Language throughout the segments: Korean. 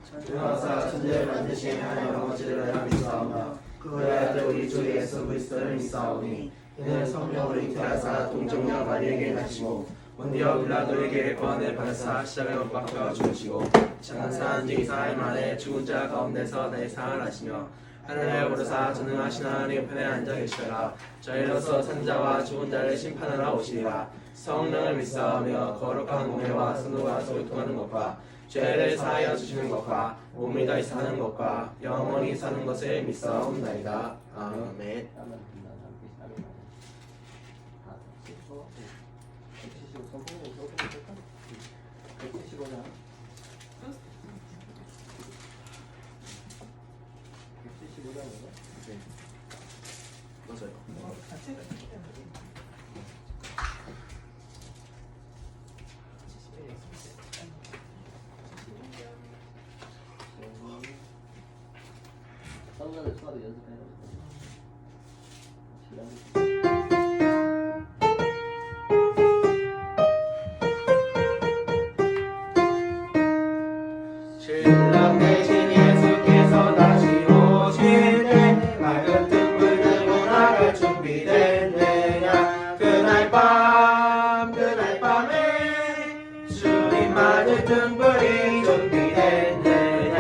주님께서 천지를 만드신 하나님 아버지를 믿사오며 그의 아들 우리 주 예수 그리스도를 믿사오니 이는 성령으로 잉태하사 동정녀 마리에게 나시고 본디오 빌라도에게 고난을 받으사 십자가에 못 박혀 죽으시고 장사한 지 4일 만에 죽은 자 가운데서 대사를 하시며 하늘에 오르사 전능하신 하나님 편에 앉아 계시더라. 저희로서 산자와 죽은 자를 심판하러 오시리라. 성령을 믿사오며 거룩한 공회와 선도가 소통하는 것과 죄를 사하여 주시는 것과 몸이 다시 사는 것과 영원히 사는 것을 믿사옵나이다. 아멘. 성전을 수화도 연습해요. 신랑 대신 예수께서 다시 오실 때 맑은 등불 들고 나갈 준비됐느냐. 그날 밤에 주님 맞을 등불이 준비됐느냐.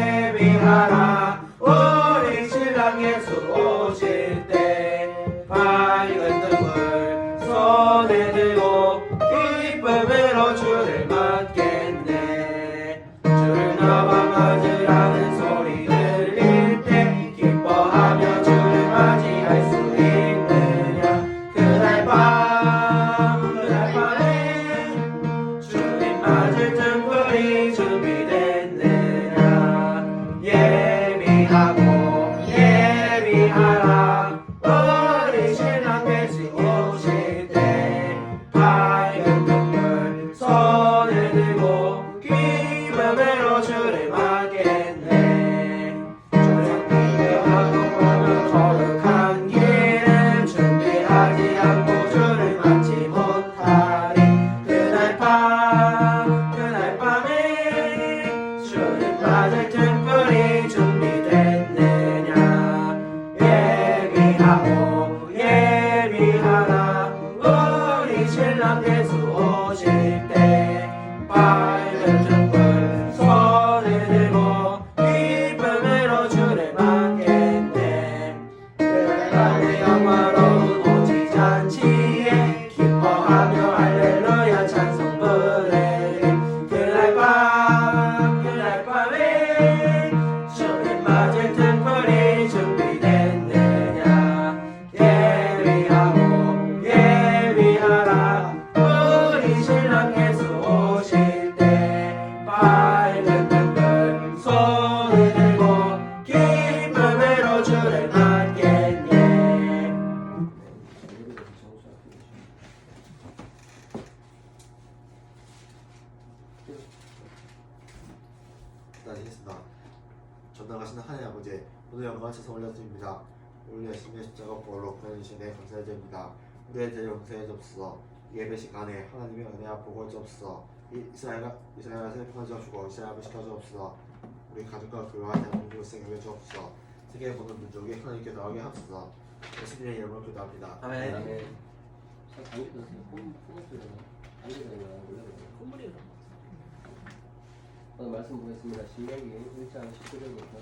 예비하라 우리 신랑 예수 오실 때 밝은 등불 손에 들고 기쁨으로 주를 맞겠네. 주를 나와 맞으라는 소리 들릴 때 기뻐하며 주를 맞이할 수 있느냐. 그날 밤에 주님 맞을 등불이 준비됐느냐. 예비하라 우리 신랑 예수 오실 때 밝은 등불 손을 들고 기쁨으로 주를 맞겠네. 주를 기대하고 가면 거룩한 길을 준비하지 않고 주를 맞지 못하리. 그날 밤에 주님 맞을 등불이 준비됐느냐. 예비하라 우리 신랑 예수 오실 때 밝은 등불 손을 들고 기쁨으로 주를 맞겠네. 그날 밤에 영화로운 오지 잔치에 기뻐하며 할렐루야 찬송 부르리. 그날 밤에 주님 맞을 등불이 준비됐느냐. 예비하라 우리 신랑 예수 오실 때 밝은 등불 손을 들고 기쁨으로 주를 맞겠네. 기다리겠습니다. 전능하신 하나님 아버지, 오늘 영광을 쳐서 올려드립니다. 우리 예수님의 십자가 보혈로 구원해주시네 감사드립니다. 우리의 죄를 용서해 주옵소서. 예배 시간에 하나님의 은혜와 복을 주옵소서. 이스라엘을 평안히 주시고 이스라엘을 지켜주옵소서. 우리 가족과 교회와 대한민국을 생각해 주옵소서. 세계 모든 민족이 하나님께 나오게 하옵소서. 예수님의 이름으로 기도합니다. 아멘. 오늘 말씀 보겠습니다. 신명기 1장 19절부터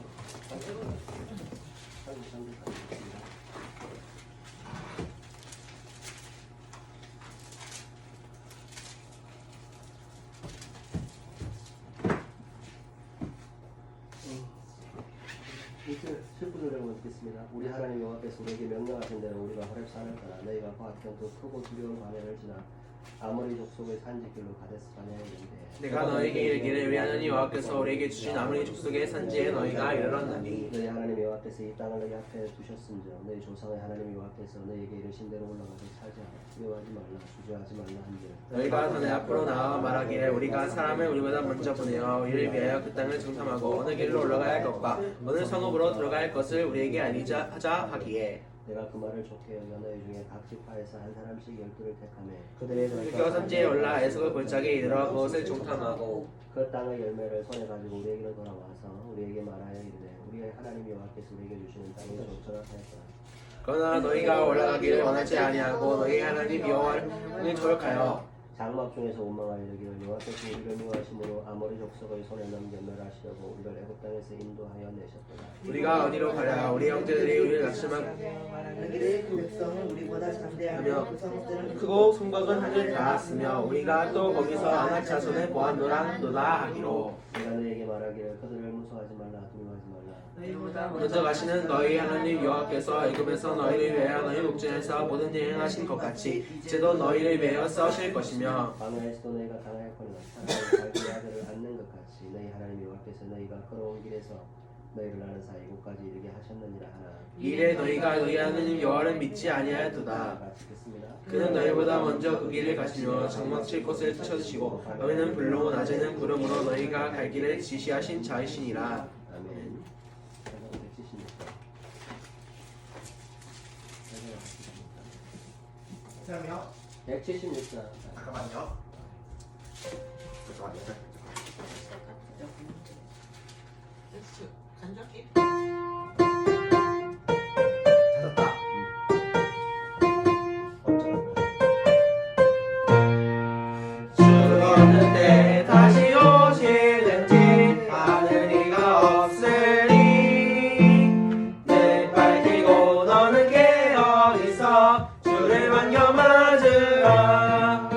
33절까지 있습니다. 이제 7분을 읽겠습니다. 우리 하나님 여호와께서 우리에게 명령하신 대로 우리가 호렙산을 떠나 너희가 보았던 그 크고 두려운 광야를 지나 아모리 족속의 산지길로 가데스 바네아에 이르되 내가 너에게 이르기를 우리 하나님 여호와께서 우리에게 주신 아모리 족속의 산지에 너희가 이르렀나니. 너희 하나님 여호와께서 이 땅을 너희 앞에 두셨은즉 너희 조상의 하나님 여호와께서 너희에게 이르신 대로 올라가서 차지하라. 두려워하지 말라 주저하지 말라 한즉 너희가 너네 앞으로 나와 말하기를 우리가 사람을 우리보다 먼저 보내어 우리를 위하여 그 땅을 정탐하고 어느 길로 올라가야 할 것과 어느 성읍으로 들어갈 것을 우리에게 알리자 하자 하기에 내가 그 말을 좋게 여겨 너희 중에 각 지파에서 한 사람씩 12를 택하며 그들의 들켜 산지에 올라 에석의 골짜기에 이르러 그것을 종탐하고 그 땅의 열매를 손에 가지고 우리에게로 돌아와서 우리에게 말하여 이르되 우리의 하나님 여호와께서 우리에게 주시는 땅이 좋도록 하였다. 그러나 너희가 올라가기를 원하지 아니하고 너희 하나님 여호와를 조력하여 장막 중에서 원망하여 이르기를 여호와께서 우리를 미워하심으로 아모리 족속의 손에 넘겨 멸하시려고 우리를 애굽 땅에서 인도하여 내셨도다. 우리가 어디로 가랴 우리 형제들이 우리를 낙심하며 말하기를 그 백성은 우리보다 장대하며 그 성읍들은 크고 성곽은 하늘 닿았으며 우리가 또 거기서 안악 자손을 보았노라 하기로 내가 너에게 말하기를 그들을 무서워하지 말라 두려워하지 말라. 너희보다 먼저 가시는 너희 하나님 여호와께서 애굽에서 너희를 위하여 너희 목전에서 모든 일을 행하신 것 같이 이제도 너희를 위하여 싸우실 것이며 광야에서도 너희가 당하였거니와 사람이 자기 아들을 안는 것 같이 너희 하나님 여호와께서 너희가 걸어온 길에서 너희를 나는 사이 곳까지 이르게 하셨느니라 하나. 이래 너희가 너희 하나님 여호와를 믿지 아니하였도다. 같이 듣습니다. 그는 너희보다 먼저 그 길을 가시며 장막 칠 곳을 찾으시고 밤에는 불로 낮에는 구름으로 너희가 갈 길을 지시하신 자이시니라. 아멘. 176번. 그러면 176장. 잠깐만요. 간접기 찾았다. 죽었을 때 다시 오시는지 아는 이가 없으니 늘 밝히고 너는 깨어있어 주를 반겨 맞으라.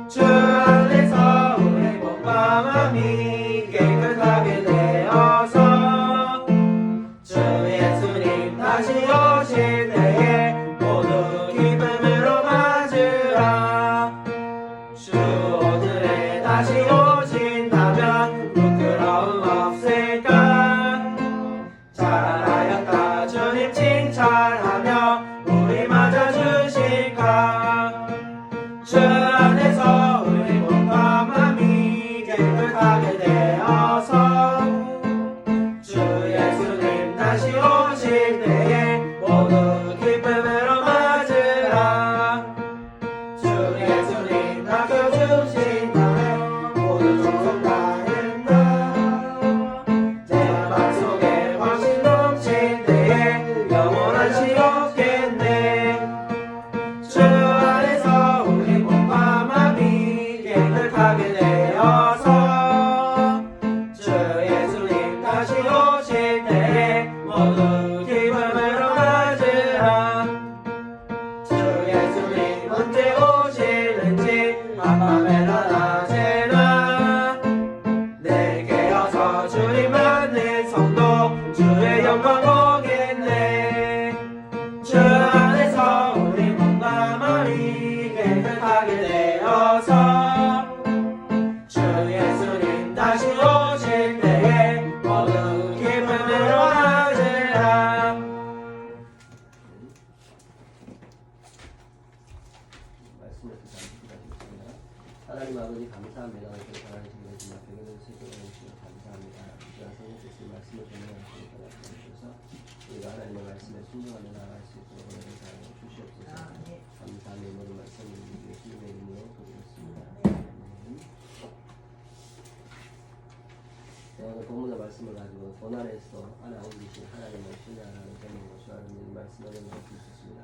주 안에서 우리 몸과 마음이 깨끗하게 되어서 주 예수님 다시 오실 때에 모두 기쁨으로 맞으라. 주 오늘에 다시 오신다면 부끄러움 없을까. 잘하였다 주님 칭찬하며 우리 맞아주실까. 주 안에서 우리 몸과 마음이 깨끗하게 되어서 주 예수님 다시 오실 때에 모두 기쁨으로 맞으라. 주 예수님 맡겨주신다면 모두 종속 다 했나. 내 맘속에 확신 넘칠 때에 영원한 시 없겠네. 주 안에서 우리 몸과 마음이 깨끗하게 되어서 주 예수님 다시 오실 때에 모두 기쁨으로 맞으라. 주 예수님 언제 오시는지 밤밤에나 낮에나 늘 깨어서 주님 맞는 성도 주의 영광 보겠네. 주 안에서 우리 몸과 마음이 깨끗하게 되어서 주 예수님 다시 오실 때에 모두 기쁨으로 맞으라. 말씀을 기다리겠습니다. 하나님 아버지 감사합니다. 이렇게 하나님 주시는 백일을 세계로 주시며 감사합니다. 이와 성령께서 말씀을 전해주시니 주셔서 우리가 하나님의 말씀에 순종하며 나아갈 수 있도록 은혜를 다하여 주시옵소서. 감사하며 모든 말씀을 주님의 이름으로 드리겠습니다. 오늘 본문의 말씀을 가지고 고난에서 하나 옮기신 하나님을 신뢰하라는 제목으로 수하는 말씀을 연구할 수 있었습니다.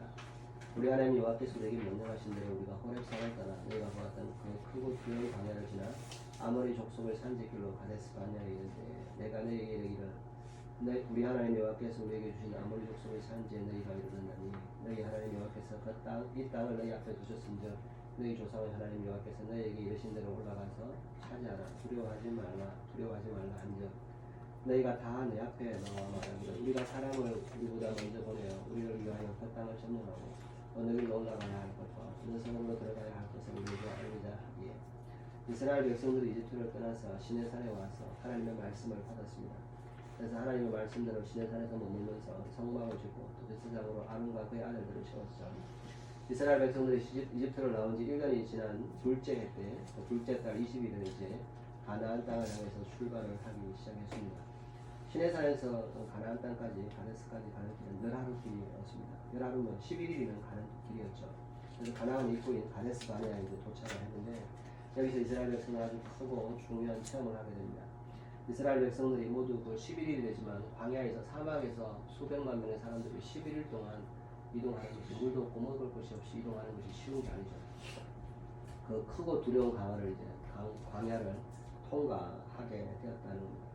우리 하나님 여호와께서 우리에게 명령하신 대로 우리가 호렙산을 떠나 너희가 보았던 그 크고 두려운 광야를 지나 아모리 족속의 산지길로 가데스 바네아에 이르되 내가 너희에게 이르기를 우리 하나님 여호와께서 우리에게 주신 아모리 족속의 산지에 너희가 이르렀나니 너희 하나님 여호와께서 이 땅을 너희 앞에 두셨은즉 너희 조상의 하나님 여호와께서 너희에게 이르신 대로 올라가서 차지하라. 두려워하지 말라 한즉 너희가 다 내 앞에 나와 말하기를 우리가 사람을 우리보다 먼저 보내어 우리를 위하여 그 땅을 점령하고 어느 길로 올라가야 할 것과 어느 성으로 들어가야 할 것을 우리에게 알리자 하기에 이스라엘 백성들이 이집트를 떠나서 시내산에 와서 하나님의 말씀을 받았습니다. 그래서 하나님의 말씀대로 시내산에서 머물면서 성막을 짓고 또 제사장으로 아론과 그의 아들들을 세웠죠. 이스라엘 백성들이 이집트를 나온 지 1년이 지난 둘째 해 때, 둘째 달 20일에 이제 가나안 땅을 향해서 출발을 하기 시작했습니다. 시내산에서 가나안 땅까지 가데스까지 가는 길은 열 하루 길이었습니다. 열 하루면 11일이면 가는 길이었죠. 그래서 가나안 입구인 가데스 바네아에 이제 도착을 했는데 여기서 이스라엘 백성은 아주 크고 중요한 체험을 하게 됩니다. 이스라엘 백성들이 모두 그 11일이 되지만 광야에서 사막에서 수백만 명의 사람들이 11일 동안 이동하는 것이 물도 없고 먹을 것이 없이 이동하는 것이 쉬운 게 아니죠. 그 크고 두려운 강화를 이제 광야를 통과하게 되었다는 겁니다.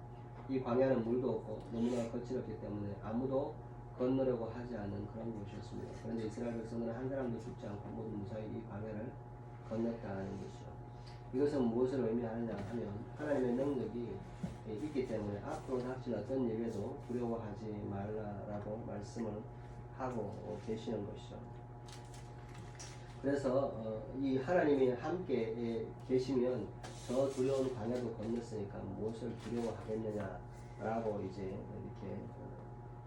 이 광야는 물도 없고 너무나 거칠었기 때문에 아무도 건너려고 하지 않는 그런 곳이었습니다. 그런데 이스라엘 백성들은 한 사람도 죽지 않고 모두 무사히 이 광야를 건넜다는 것이죠. 이것은 무엇을 의미하느냐 하면 하나님의 능력이 있기 때문에 앞으로 닥칠 어떤 일에도 두려워하지 말라라고 말씀을 하고 계시는 것이죠. 그래서 이 하나님이 함께 계시면 저 두려운 광야도 건넜으니까 무엇을 두려워하겠느냐라고 이제 이렇게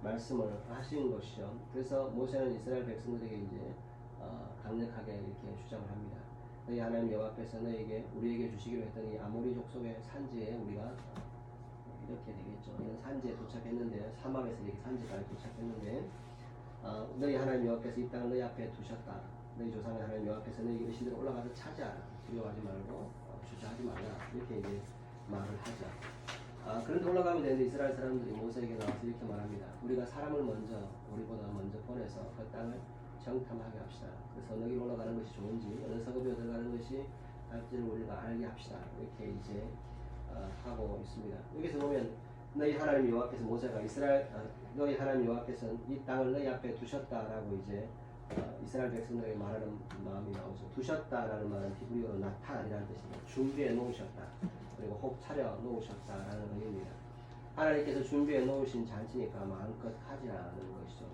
말씀을 하신 것이죠. 그래서 모세는 이스라엘 백성들에게 이제 강력하게 이렇게 주장을 합니다. 너희 하나님 여호와께서 너희에게 우리에게 주시기로 했던 이 아모리 족속의 산지에 우리가 이렇게 되겠죠. 이런 산지에 도착했는데 사막에서 이렇게 산지까지 도착했는데 너희 하나님 여호와께서 이 땅을 너희 앞에 두셨다. 너희 조상의 하나님 여호와께서 너희 이르시기를 올라가서 차지하라. 두려워하지 말고 주저하지 말라. 이렇게 이제 말을 하죠. 그런데 올라가면 되는데 이스라엘 사람들이 모세에게 나와서 이렇게 말합니다. 우리가 사람을 우리보다 먼저 보내서 그 땅을 정탐하게 합시다. 그래서 너희로 올라가는 것이 좋은지 어느 성읍에 들어가는 것이 할지를 우리가 알게 합시다. 이렇게 이제 하고 있습니다. 여기서 보면 너희 하나님 여호와께서 모세가 너희 하나님 여호와께서는 이 땅을 너희 앞에 두셨다라고 이제 이스라엘 백성들에게 말하는 마음이 나오죠. 두셨다라는 말은 히브리어로 나타이라는 뜻입니다. 준비해 놓으셨다. 그리고 혹 차려 놓으셨다라는 의미입니다. 하나님께서 준비해 놓으신 잔치니까 마음껏 하지라는 것이죠.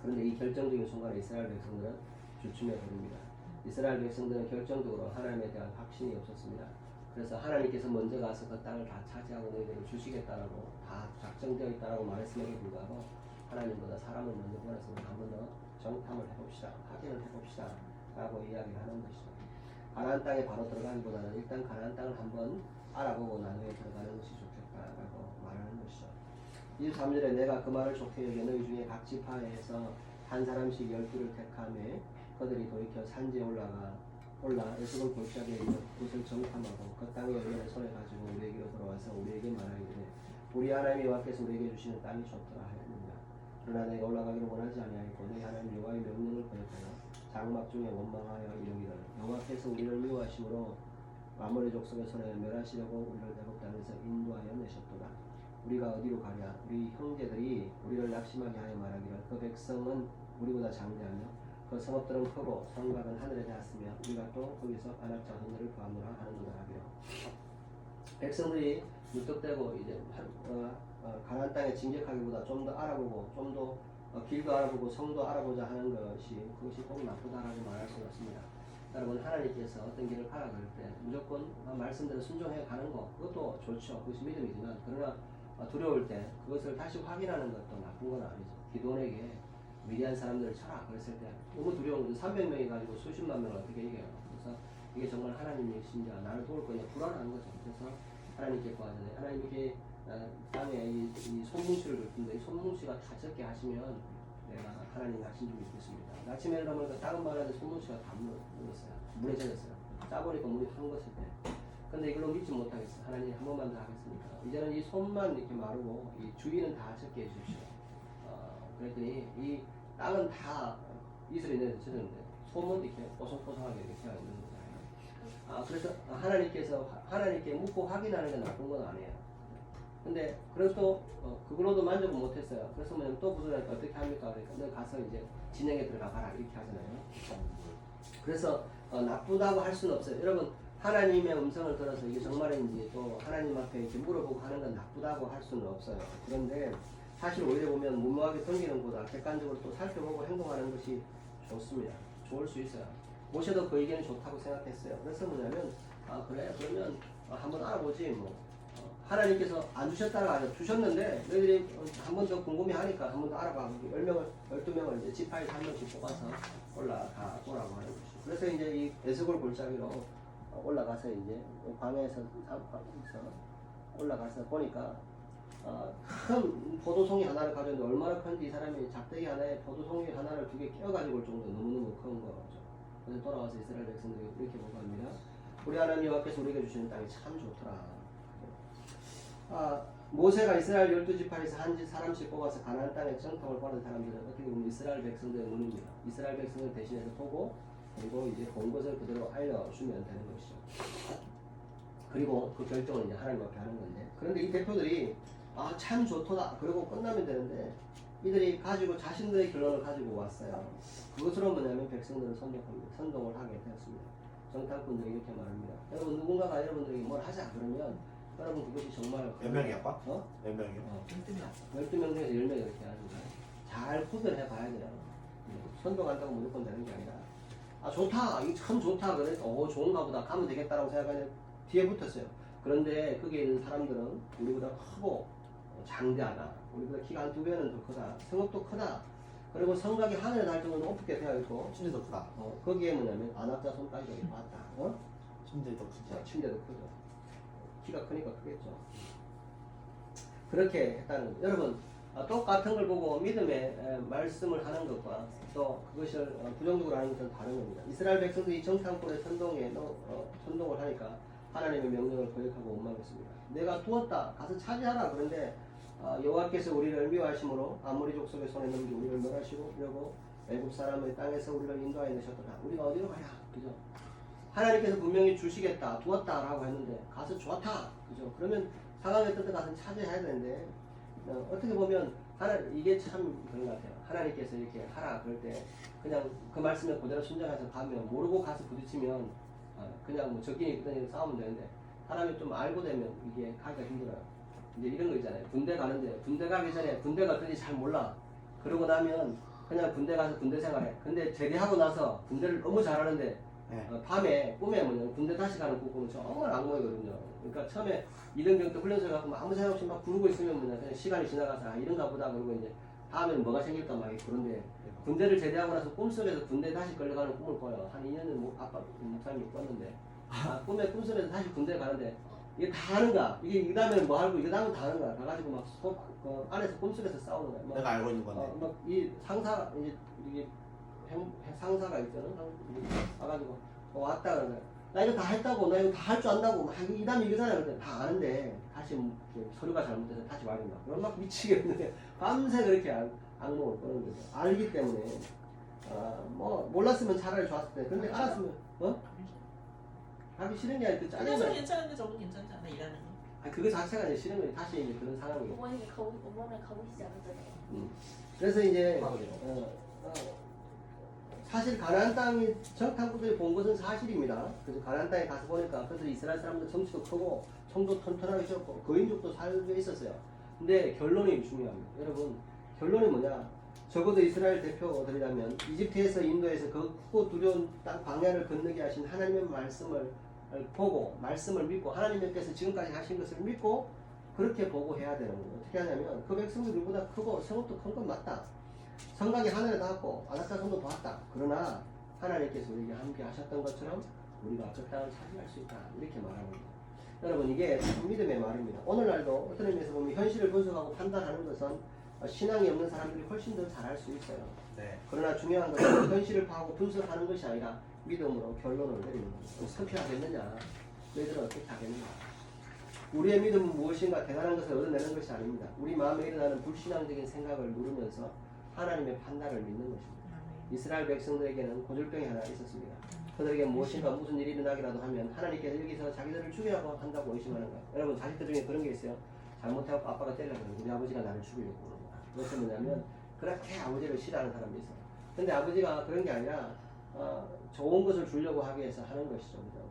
그런데 이 결정적인 순간에 이스라엘 백성들은 주춤해 버립니다. 이스라엘 백성들은 결정적으로 하나님에 대한 확신이 없었습니다. 그래서 하나님께서 먼저 가서 그 땅을 다 차지하고 너희들을 주시겠다라고 다 작정되어 있다라고 말했음에도 불구하고 하나님보다 사람을 먼저 보내서 한 번 더 정탐을 해봅시다. 확인을 해봅시다. 라고 이야기를 하는 것이죠. 가나안 땅에 바로 들어가기보다는 일단 가나안 땅을 한번 알아보고 나중에 들어가는 것이 좋겠다라고 말하는 것이죠. 23절에 내가 그 말을 좋게 여겨 너희 중에 각 지파에서 한 사람씩 12를 택하매 그들이 돌이켜 산지에 올라 에스골 골짜기에 있는 곳을 정탐하고 그 땅의 열매를 손에 가지고 우리에게로 돌아와서 우리에게 말하기를 우리 하나님 여호와께서 우리에게 주시는 땅이 좋더라 하였느니라. 그러나 내가 올라가기를 원하지 아니하였고 너희 하나님 여호와의 명령을 거역하여 장막 중에 원망하여 이르기를 여호와께서 우리를 미워하심으로 아모리 족속의 손에 멸하시려고 우리를 애굽 땅에서 인도하여 내셨도다. 우리가 어디로 가랴? 우리 형제들이 우리를 낙심하게 하여 말하기를 그 백성은 우리보다 장대하며 그 성읍들은 크고 성곽은 하늘에 닿았으며 우리가 또 거기서 안악 자손들을 구하노라 하는도다 하기로. 백성들이 무턱대고 이제 가나안 땅에 진격하기보다 좀 더 알아보고 좀 더 길도 알아보고 성도 알아보자 하는 그것이 꼭 나쁘다라고 말할 수는 없습니다. 여러분 하나님께서 어떤 길을 가라 그럴 때 무조건 말씀대로 순종해 가는 거 그것도 좋죠. 그것이 믿음이지만 그러나 두려울 때 그것을 다시 확인하는 것도 나쁜 건 아니죠. 기도원에게 위대한 사람들을 쳐라 그랬을 때 너무 두려운 거죠. 300명이 가지고 수십만 명을 어떻게 이겨요. 그래서 이게 정말 하나님이신지 나를 도울 거냐 불안한 거죠. 그래서 하나님께 구하잖아요. 하나님께 땅에 이 손뭉치를 줄 텐데 이 손뭉치가 다 적게 하시면 내가 하나님 하신 줄 믿겠습니다. 아침에 일어나면 작은 마을에 손뭉치가 다 물었어요. 물에 젖었어요. 짜보니까 물이 한 것일 때. 근데 이걸로 믿지 못하겠어. 하나님 한 번만 더 하겠습니까? 이제는 이 손만 이렇게 마르고 이 주위는 다 적게 해주십시오. 그랬더니 이 땅은 다 이슬이 내려졌는데 손은 이렇게 뽀송뽀송하게 이렇게 되어 있는 거잖아요. 그래서 하나님께 묻고 확인하는 게 나쁜 건 아니에요. 근데 그래도 그걸로도 만족을 못했어요. 그래서 또 부서니까 어떻게 합니까? 그러니까 너 가서 이제 진영에 들어가 봐라 이렇게 하잖아요. 그래서 나쁘다고 할 수는 없어요. 여러분 하나님의 음성을 들어서 이게 정말인지 또 하나님 앞에 이렇게 물어보고 하는 건 나쁘다고 할 수는 없어요. 그런데 사실 오히려 보면 무모하게 섬기는 것보다 객관적으로 또 살펴보고 행동하는 것이 좋습니다. 좋을 수 있어요. 모세도 그 의견이 좋다고 생각했어요. 그래서 뭐냐면 그래 그러면 한번 알아보지 뭐 하나님께서 안 주셨다가 아니라 주셨는데 너희들이 한 번 더 궁금해하니까 한 번 더 알아봐. 10명을 12명을 이제 지파에서 한 명씩 뽑아서 올라가 보라고 하는 것이죠. 그래서 이제 이 에스골 골짜기로 올라가서 이제 광야에서 올라가서 보니까 큰 포도송이 하나를 가졌는데 얼마나 큰지 이 사람이 작대기 하나에 포도송이 하나를 2개 끼워가지고 올 정도 너무너무 큰 거죠. 그래서 돌아와서 이스라엘 백성들이 이렇게 보고 합니다. 우리 하나님 여호와께서 우리에게 주시는 땅이 참 좋더라. 모세가 이스라엘 12지파에서 한 사람씩 뽑아서 가나안 땅에 정탐을 받은 사람들은 어떻게 보면 이스라엘 백성들의 눈입니다. 이스라엘 백성을 대신해서 보고 그리고 이제 본 것을 그대로 알려주면 되는 것이죠. 그리고 그 결정을 이제 하나님 앞에 하는 건데, 그런데 이 대표들이 참 좋더라 그리고 끝나면 되는데 이들이 가지고 자신들의 결론을 가지고 왔어요. 그것으로 뭐냐면 백성들을 선동을 하게 되었습니다. 정탐꾼들이 이렇게 말합니다. 여러분 누군가가 여러분들에게 뭘 하자 그러면 여러분 그것이 정말 몇 명이 아빠? 어? 몇 명이요? 12명 중에서 10명이 이렇게 하는 거예요. 잘 구별해 봐야 돼요. 선동한다고 무조건 되는 게 아니라 좋다 이거 참 좋다 그래 좋은가 보다 가면 되겠다라고 생각하면 뒤에 붙었어요. 그런데 거기에 있는 사람들은 우리보다 크고 장대하다, 우리보다 키가 한 2배는 더 크다, 성읍도 크다, 그리고 성곽이 하늘에 닿을 정도로 높게 되어 있고 침대도 크다. 거기에 뭐냐면 안압자 손까지 여기 봤다. 침대도 크지. 침대도 크죠. 키가 크니까 크겠죠. 그렇게 했다는 거죠. 여러분 똑같은 걸 보고 믿음의 말씀을 하는 것과 또 그것을 부정적으로 하는 것은 다른 겁니다. 이스라엘 백성들이 정탐꾼의 선동을 하니까 하나님의 명령을 거역하고 원망했습니다. 내가 두었다 가서 차지하라. 그런데 여호와께서 우리를 미워하심으로 아모리 족속의 손에 넘겨 우리를 멸하시고 애굽 사람의 땅에서 우리를 인도하여 내셨더라. 우리가 어디로 가야? 그죠? 하나님께서 분명히 주시겠다, 두었다라고 했는데 가서 좋다, 그죠? 그러면 상황에 뜻에 가서 차지해야 되는데 어떻게 보면 이게 참 그런 것 같아요. 하나님께서 이렇게 하라 그럴 때 그냥 그 말씀에 그대로 순종해서 가면 모르고 가서 부딪히면 그냥 뭐 적인이 있더니 싸우면 되는데 사람이 좀 알고 되면 이게 가기가 힘들어요. 이제 이런 거 있잖아요. 군대 가는데 군대 가기 전에 군대가 어떤지 잘 몰라. 그러고 나면 그냥 군대 가서 군대 생활해. 근데 제대하고 나서 군대를 너무 잘하는데 밤에 꿈에 뭐냐면 군대 다시 가는 꿈꾸면 정말 악몽이거든요. 그러니까 처음에 이등병 때 훈련소에 가고 아무 생각 없이 막 부르고 있으면 뭐냐 그냥 시간이 지나가서 이런가 보다 그러고 이제 다음에는 뭐가 생길까 막 그런데 군대를 제대하고 나서 꿈속에서 군대 다시 끌려가는 꿈을 꿔요. 한 2년은 아빠 목사님이 꿨는데 꿈속에서 다시 군대 가는데 이게 다 하는가? 이게 이 다음에 뭐 하고 이거 다음에 다 하는가? 가가지고 막 안에서 꿈속에서 싸우는 거야. 내가 알고 있는 건데. 막 이 상사 이게 상사가 있잖아. 와가지고 왔다 그러네. 나 이거 다 했다고, 나 이거 다 할 줄 안다고, 막 이 다음에 이거잖아. 그랬더니 다 아는데 다시 서류가 잘못돼서 다시 와야 된다. 그럼 막 미치겠는데 밤새 그렇게 악몽을 꾸는 거죠. 알기 때문에 뭐 몰랐으면 차라리 좋았을 텐데 근데 알았으면 하기 싫은 게 아니라 그 그래서 짜증나. 괜찮은데 저분 괜찮지 않아 일하는 거. 그거 자체가 이제 싫은 거지. 다시 이제 그런 상황이에요. 어머니 가고 싶지 않았잖아요. 그래서 이제 사실 가나안 땅이 정탐꾼들이 본 것은 사실입니다. 그래서 가나안 땅에 가서 보니까 그들이 이스라엘 사람들 정치도 크고 총도 튼튼하게 있었고 거인족도 살고 있었어요. 근데 결론이 중요합니다. 여러분 결론이 뭐냐? 적어도 이스라엘 대표들이라면 이집트에서 인도에서 그 크고 두려운 땅 광야를 건너게 하신 하나님의 말씀을 보고 말씀을 믿고 하나님께서 지금까지 하신 것을 믿고 그렇게 보고 해야 되는 거예요. 어떻게 하냐면 그 백성들 우리보다 크고 성읍도 큰 건 맞다. 성곽이 하늘에 닿았고 아낙사손도 보았다. 그러나 하나님께서 우리에게 함께 하셨던 것처럼 우리가 저 땅을 차지할 수 있다. 이렇게 말하는 거예요. 여러분 이게 믿음의 말입니다. 오늘날도 어떤 의미에서 보면 현실을 분석하고 판단하는 것은 신앙이 없는 사람들이 훨씬 더 잘할 수 있어요. 네. 그러나 중요한 것은 현실을 파악하고 분석하는 것이 아니라 믿음으로 결론을 내리는 거예요. 어떻게 하겠느냐? 너희들은 어떻게 하겠느냐? 우리의 믿음은 무엇인가 대단한 것을 얻어내는 것이 아닙니다. 우리 마음에 일어나는 불신앙적인 생각을 누르면서 하나님의 판단을 믿는 것입니다. 이스라엘 백성들에게는 고질병이 하나 있었습니다. 그들에게 무엇인가 무슨 일이 일어나기라도 하면 하나님께서 여기서 자기들을 죽이라고 한다고 의심하는 거예요. 여러분 자식들 중에 그런 게 있어요. 잘못해서 아빠가 때리려고 그러고 우리 아버지가 나를 죽이려고 그러는 거야. 그것이 뭐냐면 그렇게 아버지를 싫어하는 사람이 있어요. 근데 아버지가 그런 게 아니라 좋은 것을 주려고 하기 위해서 하는 것이죠. 그죠?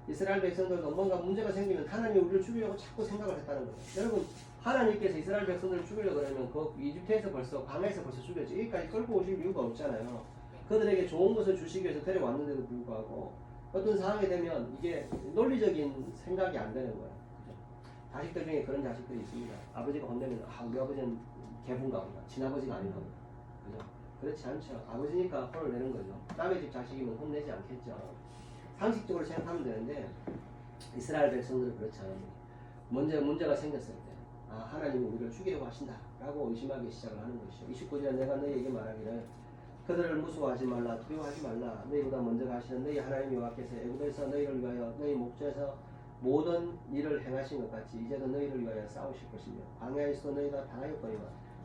이스라엘 백성들도 뭔가 문제가 생기면 하나님이 우리를 죽이려고 자꾸 생각을 했다는 거예요. 여러분 하나님께서 이스라엘 백성들을 죽이려고 그러면 그 이집트에서 벌써 광야에서 벌써 죽였지 여기까지 끌고 오실 이유가 없잖아요. 그들에게 좋은 것을 주시기 위해서 데려왔는데도 불구하고 어떤 상황이 되면 이게 논리적인 생각이 안 되는 거예요. 그죠? 자식들 중에 그런 자식들이 있습니다. 아버지가 혼내면 우리 아버지는 개분가 보다 친아버지가 아닌가 보다. 그죠? 그렇지 않죠. 아버지니까 혼을 내는 거죠. 남의 집 자식이면 혼내지 않겠죠. 상식적으로 생각하면 되는데 이스라엘 백성들은 그렇지 않아요. 문제가 생겼을 때 하나님이 우리를 죽이려고 하신다라고 의심하기 시작을 하는 것이죠. 29절에 내가 너희에게 말하기를 그들을 무서워하지 말라 두려워하지 말라 너희보다 먼저 가시는 너희 하나님 여호와께서 애굽에서 너희를 위하여 너희 목전에서 모든 일을 행하신 것 같이 이제도 너희를 위하여 싸우실 것이며 광야에서도 너희가 당하였거니와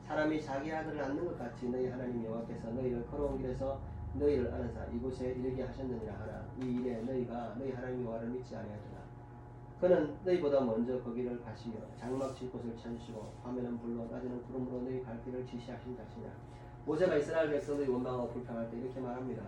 사람이 자기 아들을 낳는 것 같이 너희 하나님 여호와께서 너희를 걸어온 길에서 너희를 안으사 이곳에 이르게 하셨느니라 하나 이 일에 너희가 너희 하나님 여호와를 믿지 아니하더라. 그는 너희보다 먼저 거기를 가시며 장막 칠 곳을 찾으시고 밤에는 불로 낮에는 구름으로 너희 갈 길을 지시하신 자시냐. 모세가 이스라엘 백성들이 원망하고 불평할 때 이렇게 말합니다.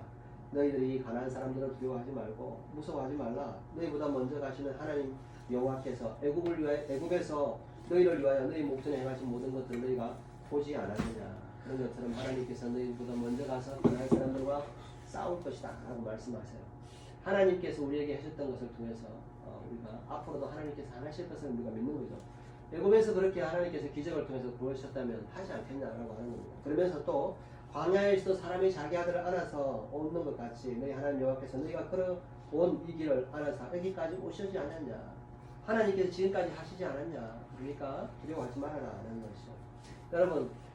너희들이 가나안 사람들을 두려워하지 말고 무서워하지 말라. 너희보다 먼저 가시는 하나님 여호와께서 애굽에서 너희를 위하여 너희 목전에 행하신 모든 것들을 너희가 보지 않았느냐. 그런 것처럼 하나님께서 너희보다 먼저 가서 가나안 사람들과 싸울 것이다 라고 말씀하세요. 하나님께서 우리에게 하셨던 것을 통해서 우리가 앞으로도 하나님께서 하실 것을 우리가 믿는 거죠. 애굽에서 그렇게 하나님께서 기적을 통해서 보여주셨다면 하지 않겠냐라고 하는 겁니다. 그러면서 또 광야에서도 사람이 자기 아들을 안아서 얻는 것 같이 너희 하나님 여호와께서 너희가 걸어온 이 길을 안아서 여기까지 오시지 않았냐. 하나님께서 지금까지 하시지 않았냐. 그러니까 두려워하지 말아라는 것이죠.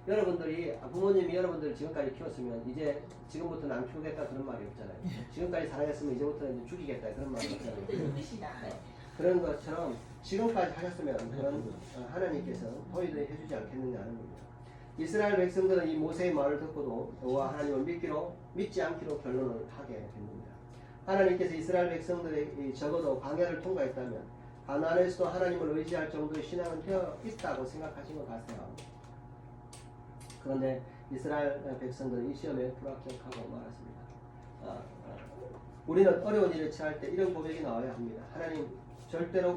여러분들이 부모님이 여러분들을 지금까지 키웠으면 이제 지금부터는 안 키우겠다 그런 말이 없잖아요. 지금까지 살아있으면 이제부터는 이제 죽이겠다 그런 말이 없잖아요. 그런 것처럼 지금까지 하셨으면 그런 하나님께서 도저히 해주지 않겠느냐는 겁니다. 이스라엘 백성들은 이 모세의 말을 듣고도 여호와 하나님을 믿지 않기로 결론을 하게 된 겁니다. 하나님께서 이스라엘 백성들이 적어도 광야를 통과했다면 가나안에서도 하나님을 의지할 정도의 신앙은 되어 있다고 생각하신 것 같아요. 그런데 이스라엘 백성들은 이 시험에 불합격하고 말았습니다. 우리는 어려운 일을 처할 때 이런 고백이 나와야 합니다. 하나님은 절대로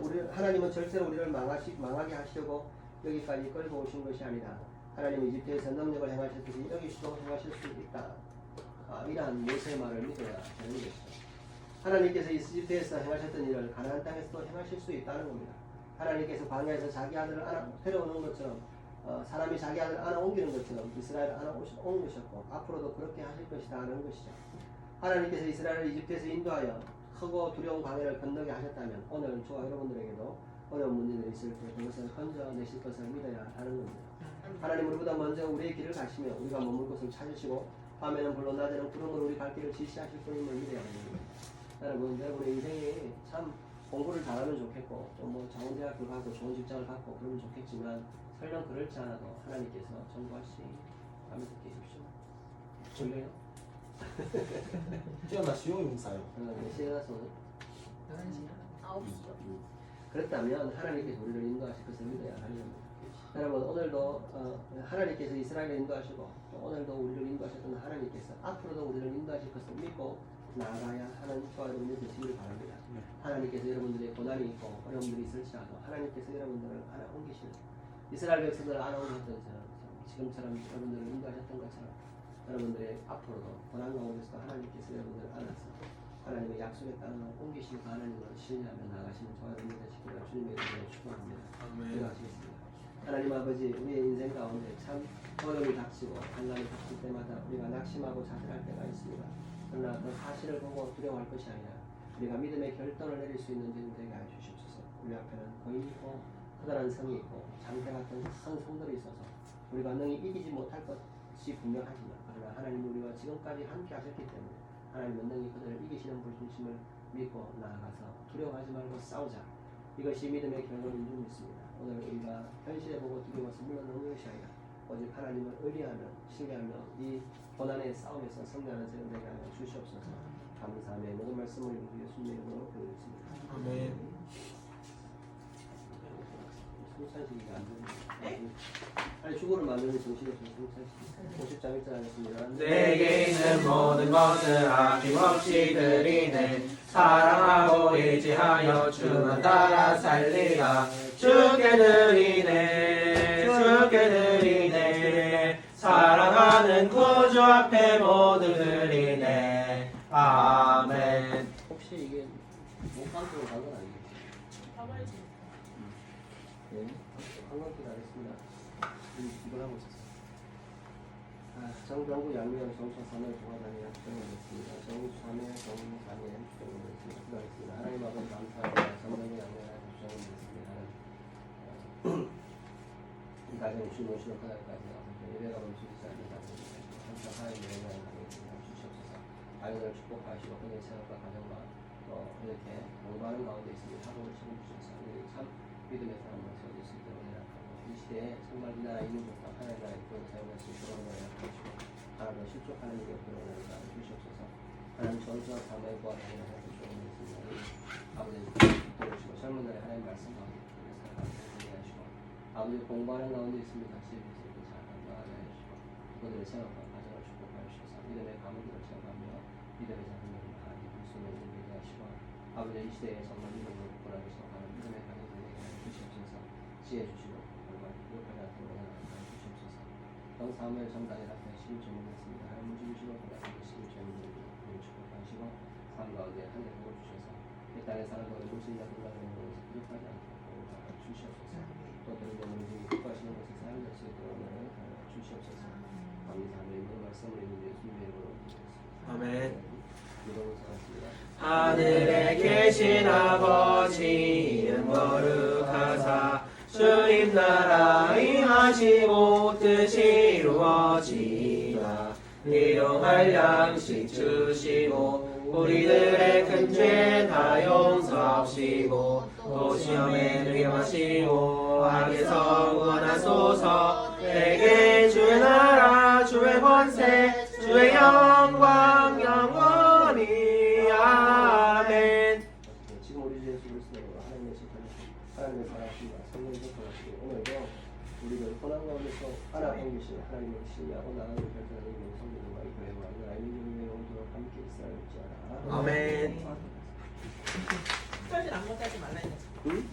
우리를 망하게 하시려고 여기까지 끌고 오신 것이 아니다. 하나님은 이집트에서 능력을 행하셨듯이 여기서도 행하실 수 있다. 이러한 모세의 말을 믿어야 되는 것이죠. 하나님께서 이집트에서 행하셨던 일을 가나안 땅에서도 행하실 수 있다는 겁니다. 하나님께서 광야에서 자기 아들을 데려오는 것처럼 사람이 자기 아들을 옮기는 것처럼 이스라엘을 옮기셨고 앞으로도 그렇게 하실 것이다 하는 것이죠. 하나님께서 이스라엘을 이집트에서 인도하여 크고 두려운 광야를 건너게 하셨다면 오늘 저와 여러분들에게도 어려운 문제들이 있을 때 그것을 건져내실 것을 믿어야 하는 겁니다. 하나님 우리보다 먼저 우리의 길을 가시며 우리가 머물 곳을 찾으시고 밤에는 불로 낮에는 구름으로 우리 갈 길을 지시하실 분임을 믿어야 하는 겁니다. 여러분의 인생이 참 공부를 잘하면 좋겠고 또 뭐 좋은 대학을 가고 좋은 직장을 갖고 그러면 좋겠지만 설령 그렇지 않아도 하나님께서 전부하시니 밤에 듣게 해주십시오. 졸려요? 뛰어나시오 용사요. 몇 시에 가서는? 9시요. 그렇다면 하나님께서 우리를 인도하실 것을 믿어야 하는 겁니다. 여러분 오늘도 하나님께서 이스라엘을 인도하시고 또 오늘도 우리를 인도하셨던 하나님께서 앞으로도 우리를 인도하실 것을 믿고 나아가야 하는 저와 여러분들이 되시기를 바랍니다. 하나님께서 여러분들의 고난이 있고 어려움들이 있을지라도 하나님께서 여러분들을 하나 옮기시는 이스라엘 백성들을 하나 옮겼던 지금처럼 여러분들을 인도하셨던 것처럼 여러분들의 앞으로도 고난 가운데서도 하나님께서 여러분들을 안아서 하나님의 약속에 따라 옮기시고 하나님을 신뢰하며 나아가시는 저와 여러분들 되시기를 주님의 이름으로 축원합니다. 기도하시겠습니다. 하나님 아버지 우리의 인생 가운데 참 어려움이 닥치고 환난이 닥칠 때마다 우리가 낙심하고 자살할 때가 있습니다. 그러나 그 사실을 보고 두려워할 것이 아니라 우리가 믿음의 결단을 내릴 수 있는 줄 되게 하여 주시옵소서. 우리 앞에는 거인이 있고 커다란 성이 있고 장대 같은 큰 성들이 있어서 우리가 능히 이기지 못할 것이 분명하지만 그러나 하나님 우리와 지금까지 함께 하셨기 때문에 하나님은 능히 그들을 이기시는 불신심을 믿고 나아가서 두려워하지 말고 싸우자. 이것이 믿음의 결론인 줄 믿습니다. 오늘 우리가 현실에 보고 두려워서 물러나는 것이 아니라 오직 하나님을 의뢰하며 신뢰하며 이 고난의 싸움에서 승리하는 저는 되게 하여 주시옵소서. 감사하며 모든 말씀을 우리 예수님의 이름으로 기도드립니다. 아멘. 성찬식이 안 되는 아니 주고를 만드는 정신이 없어서 성찬식 50장 1절 하겠습니다. 내게 있는 모든 것을 아낌없이 드리네. 사랑하고 의지하여 주만 따라 살리라. 주께 드리네. 주께 드리네. 사랑하는 구주 앞에 모두 드리네. 아멘. 혹시 이게 목감으로 간 건 아니겠죠? 가봐야지. 네, 한번더 하겠습니다. 이걸 하고 있었어요. 정정구 양미영 정초산을 동화단이 약정을 했습니다. 정삼의 정삼의 약정을 했습니다. 기도하겠습니다. 하나님 아버지 감사합니다. 정정구 양미영 약정을 했습니다. 가정 주문 신호 하나까지 나와서 예배가 멈추지 않는다고 항상 하나님의 은혜를 주시옵소서. 아이들을 축복하시고 그의 생활과 가정과 이렇게 공부하는 가운데 있으니 사고를 심어주셔서 우리 참 믿음의 사람으로 세워질 수 있도록 연락하고 이 시대에 정말 이 나라 이민족과 하나님 나라의 구원을 사용할 수 있도록 연락하시고 하나님을 실족하는 일이 없도록 연락하여 주시옵소서. 하나님 전투와 삶의 구원을 연락하여 주시옵소서. 아버지 도우시고 젊은 날에 하나님 말씀 가운데 살아가게 하시고 아버지 공부하는 가운데 있으면 다시 예수님께 잘 감당하게 하시고 그들의 생각과 가정을 축복하시옵소서. 믿음의 가문들을 체험하며 믿음의 자손을 하나님 물수를 이루게 하시고 아버지 이 시대에 정말 믿음으로 구원하기 시작하는 믿음의 가정들에게 주시옵소서. 지혜 주시고 정말 기록하지 않도록 하나님 주시옵소서. 정 사무엘 정당에 앞에 신주문했습니다. 하나님 주시고 하나님 신주문을 축복하시고 삶 가운데 하늘 복을 주셔서 이 땅에 사는 것을 모든 자 불가능한 것을 부족하지 않도록 주시옵소서. 또 그런 점을 기뻐하시는 것을 사용할 수 있도록 주시옵소서. 감사하며 이 말씀을 예수님의 이름으로 기도했습니다. 아멘. 기도하겠습니다. 하늘에 계신 아버지 이름 거룩하사 주님 나라 임하시고 뜻이 이루어지이다. 일용할 양식 주시고 우리들의 큰 죄 다 용서하시고 또 시험에 들게 마시고 악에서 구원하소서. 내게 주의 나라 주의 권세 주의 영광 영원히 아멘. 지금 우리 주 예수 그리스도로 하나님의 하나님의 사랑하심과 성령의 소통하시고 오늘도 우리를 고난 가운데서 하나님 계신 하나님을 신뢰하고 나아가는 결단하는 성도들과 이 교회와 나라의 민족의 영원토록 함께 있어야할지어다. 아멘. 사실 아무것도 하지 말라 했지. 응?